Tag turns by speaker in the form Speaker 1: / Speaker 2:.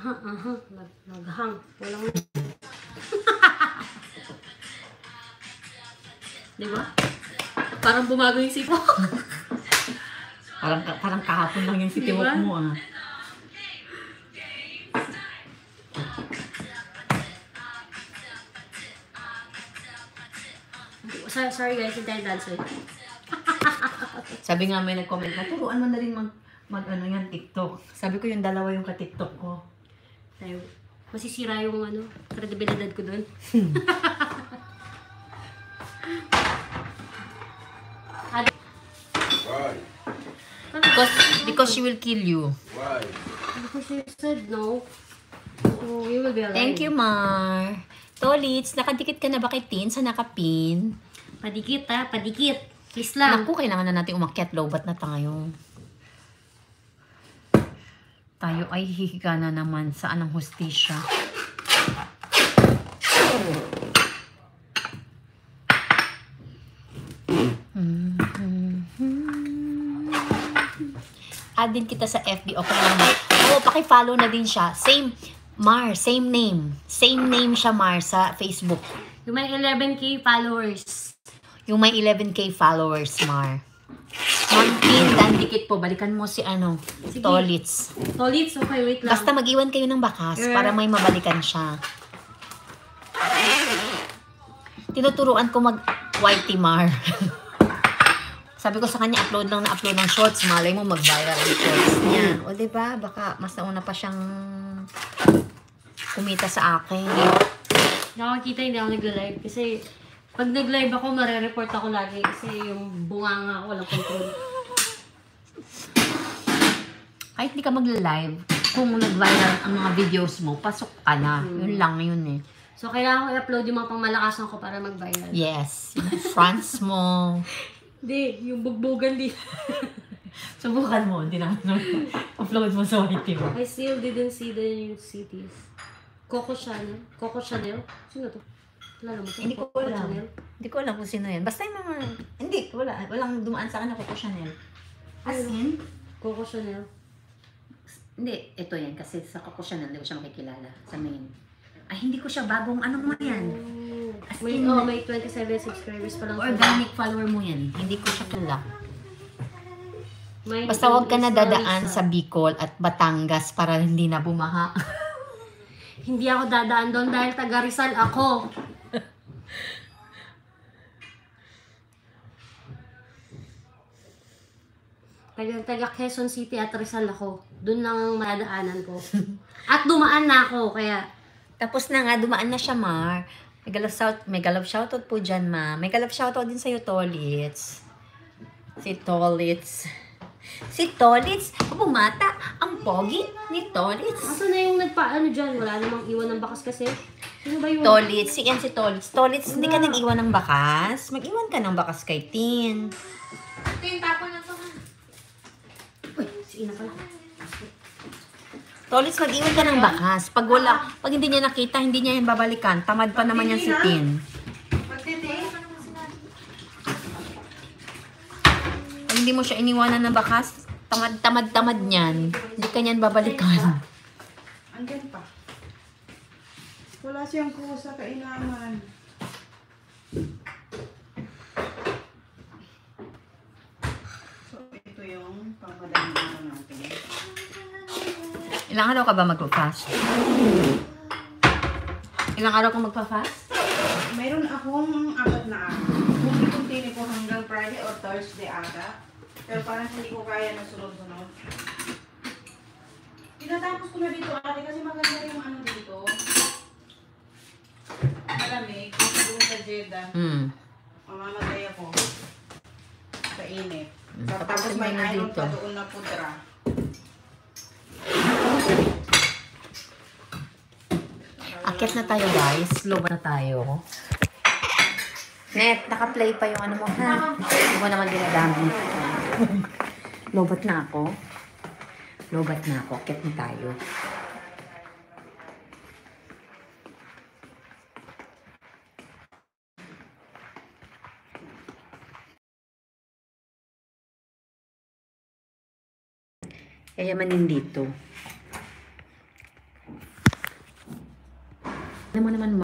Speaker 1: Naghang. Walang... Diba? Parang bumago yung sipok.
Speaker 2: Parang kahapon lang yung sitiwok
Speaker 1: Diba?
Speaker 2: mo, ah.
Speaker 1: Sorry guys, hindi tayo dancer.
Speaker 2: Sabi nga may nag-comment na, turuan mo na rin mag yan, TikTok. Sabi ko yung dalawa yung ka-TikTok ko.
Speaker 1: Tayo, masisira yung kredibilidad ko doon.
Speaker 3: Why?
Speaker 2: Because she will kill you.
Speaker 3: Why?
Speaker 1: Because she said no. So, you will be alive.
Speaker 2: Thank you, Mar. Tolits, nakadikit ka na ba kay Tin sa nakapin?
Speaker 1: Padikit ha, padikit. Kiss lang.
Speaker 2: Naku, kailangan na natin umakyat. Lowbat na tayo. Tayo ay hihiga na naman. Saan ang hustisya? Add din kita sa FB. Okay lang ba? Oo, paki-follow na din siya. Same, Mar, same name. Same name siya, Mar, sa Facebook.
Speaker 1: Yung may 11K followers.
Speaker 2: Yung may 11K followers, Mar. Tin, dan dikit po. Balikan mo si
Speaker 1: Sige.
Speaker 2: Tolits.
Speaker 1: Tolits, okay, wait lang.
Speaker 2: Basta mag-iwan kayo ng bakas para may mabalikan siya. Tinuturuan ko mag-whitey, Mar. Sabi ko sa kanya, upload lang na upload ng shorts. Malay mo, mag-viral ang shorts niya. O, diba? Baka mas nauna pa siyang kumita sa akin.
Speaker 1: Nakakita, hindi ako nag-live. Kasi, pag nag-live ako, marereport ako lagi. Kasi yung bunganga ko, walang control.
Speaker 2: Kahit hindi ka mag-live, kung nag-viral ang mga videos mo, pasok ka na. Yun lang yun eh.
Speaker 1: So, kailangan ko i-upload yung mga pangmalakasan ko para mag-viral.
Speaker 2: Yes. Yung fronts mo.
Speaker 1: Hindi, yung bugbugan din.
Speaker 2: Subukan mo. Hindi naman upload mo sa whitey mo.
Speaker 1: I still didn't see the new cities. Coco Chanel? Coco Chanel? Sino to? Kilala mo to?
Speaker 2: Hindi ko
Speaker 1: Coco
Speaker 2: alam.
Speaker 1: Chanel?
Speaker 2: Hindi ko alam kung sino yan. Basta yung mga... Hindi, wala. Walang dumaan sa akin na Coco Chanel. As in?
Speaker 1: Coco Chanel.
Speaker 2: Hindi, ito yan. Kasi sa Coco Chanel, hindi ko siya makikilala. Sa main. Ay, hindi ko siya bagong ano mo yan. As
Speaker 1: May,
Speaker 2: in,
Speaker 1: may 27 subscribers pa lang.
Speaker 2: organic follower mo yan. Hindi ko siya kilala.
Speaker 1: May
Speaker 2: Basta huwag ka na
Speaker 1: is
Speaker 2: dadaan
Speaker 1: Marisa.
Speaker 2: sa Bicol at Batangas para hindi na bumaha.
Speaker 1: Hindi ako dadaan doon dahil taga Rizal ako. Taga Quezon City at Rizal ako. Doon lang ang madadaanan ko. At dumaan na ako, kaya...
Speaker 2: Tapos na nga, dumaan na siya, Mar. May galap shoutout po dyan, ma. May galap shoutout din sa'yo, Tolits. Si Tolits. Si Tolits, bumata. Ang pogi ni Tolits.
Speaker 1: Aso na yung nagpaano dyan? Wala namang iwan ng bakas kasi. Sino ba yun?
Speaker 2: Tolits, yan si Tolits. Tolits, hindi ka nag-iwan ng bakas. Mag-iwan ka ng bakas kay Tin.
Speaker 1: Tin, tapon na to. Uy, si Ina pala.
Speaker 2: Tolits, mag-iwan ka ng bakas. Pag hindi niya nakita, hindi niya yan babalikan. Tamad pa naman yan si Tin. Pag hindi mo siya iniwanan ng bakas, tamad niyan. Hindi ka niyan babalikan.
Speaker 4: Andyan pa. Wala siyang kusa kailangan. So, ito yung pangmadali natin.
Speaker 2: Ilang araw ka ba magpa-fast? Ilang araw ka magpa-fast?
Speaker 4: Mayroon akong 4 na araw. Kung continue ko hanggang Friday or Thursday ata. Pero parang hindi ko kaya na sunod-sunod. Tinatapos ko na dito ate kasi maganda yung ano dito. Malamig. Doon sa Jeddah. Mamamatay ako. Sa init. Tapos may
Speaker 2: na
Speaker 4: iron
Speaker 2: dito.
Speaker 4: pa doon na pudra.
Speaker 2: Akit na tayo, guys. Slow na tayo. Net, naka-play pa yung ano mo, ha? Hindi mo naman ginagamit. Lobat na ako. Lobat na ako. Akit na tayo. Yayamanin dito. Alam mo naman,